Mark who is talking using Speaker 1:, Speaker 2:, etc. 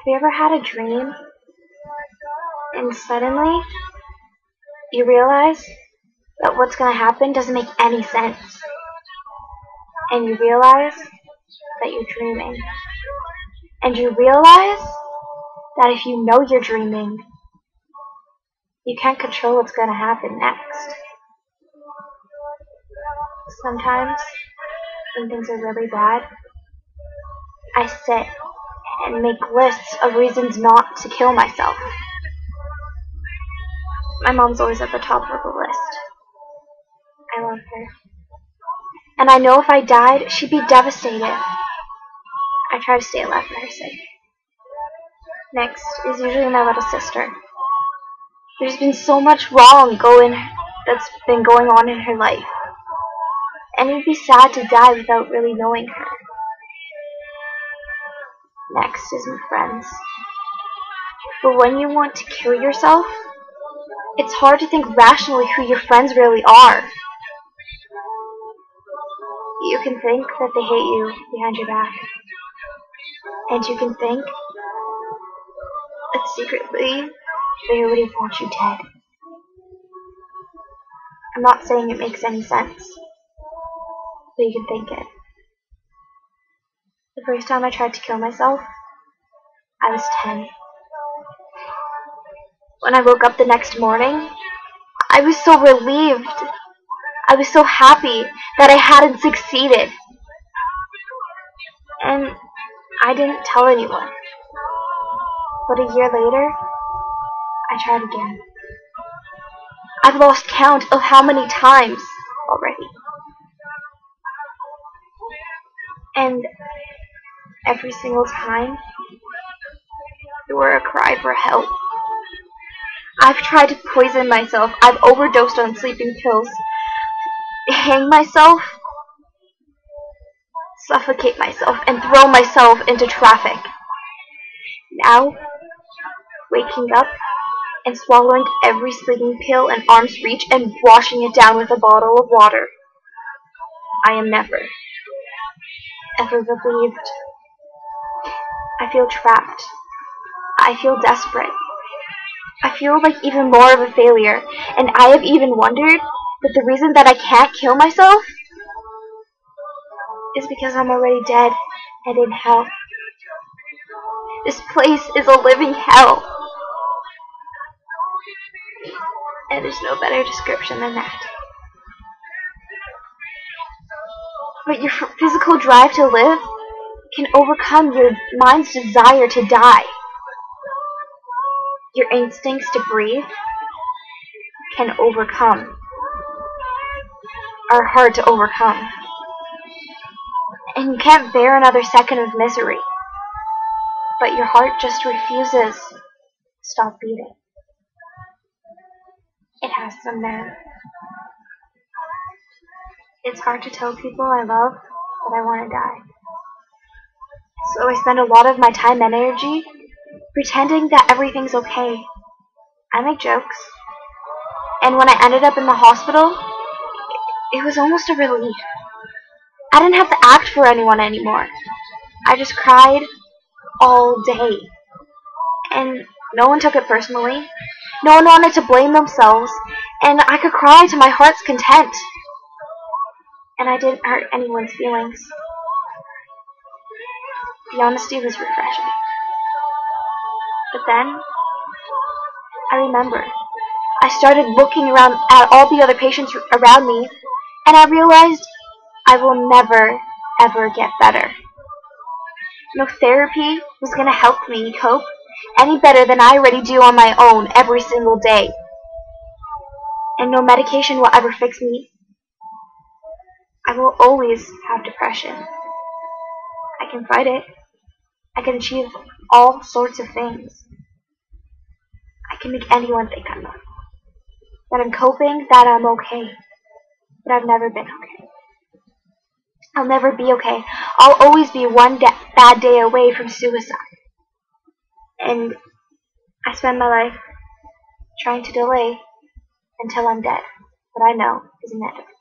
Speaker 1: you ever had a dream and suddenly you realize that what's going to happen doesn't make any sense? And you realize that you're dreaming. And you realize that if you know you're dreaming, you can't control what's going to happen next. Sometimes, when things are really bad, I sit and make lists of reasons not to kill myself. My mom's always at the top of the list. I love her. And I know if I died, she'd be devastated. I try to stay alive for her sake. Next is usually my little sister. There's been so much wrong that's been going on in her life. And it'd be sad to die without really knowing her. Next is my friends. But when you want to kill yourself, it's hard to think rationally who your friends really are. You can think that they hate you behind your back. And you can think that secretly they already want you dead. I'm not saying it makes any sense, but you can think it. The first time I tried to kill myself, I was 10. When I woke up the next morning, I was so relieved. I was so happy that I hadn't succeeded. And I didn't tell anyone. But a year later, I tried again. I've lost count of how many times already. And every single time, you were a cry for help. I've tried to poison myself. I've overdosed on sleeping pills. Hang myself, suffocate myself, and throw myself into traffic. Now, waking up and swallowing every sleeping pill in arm's reach and washing it down with a bottle of water, I am never, ever relieved. I feel trapped. I feel desperate. I feel like even more of a failure, and I have even wondered that the reason that I can't kill myself is because I'm already dead and in hell. This place is a living hell. And there's no better description than that. But your physical drive to live can overcome your mind's desire to die. Your instincts to breathe are hard to overcome. And you can't bear another second of misery. But your heart just refuses to stop beating. It has some nerve. It's hard to tell people I love that I want to die. So I spend a lot of my time and energy pretending that everything's okay. I make jokes. And when I ended up in the hospital, it was almost a relief. I didn't have to act for anyone anymore. I just cried all day. And no one took it personally. No one wanted to blame themselves. And I could cry to my heart's content. And I didn't hurt anyone's feelings. The honesty was refreshing. But then, I remember, I started looking around at all the other patients around me, and I realized I will never, ever get better. No therapy was going to help me cope any better than I already do on my own every single day. And no medication will ever fix me. I will always have depression. I can fight it. I can achieve all sorts of things. I can make anyone think I'm not. That I'm coping, that I'm okay. But I've never been okay. I'll never be okay. I'll always be one bad day away from suicide. And I spend my life trying to delay until I'm dead. What I know is inevitable.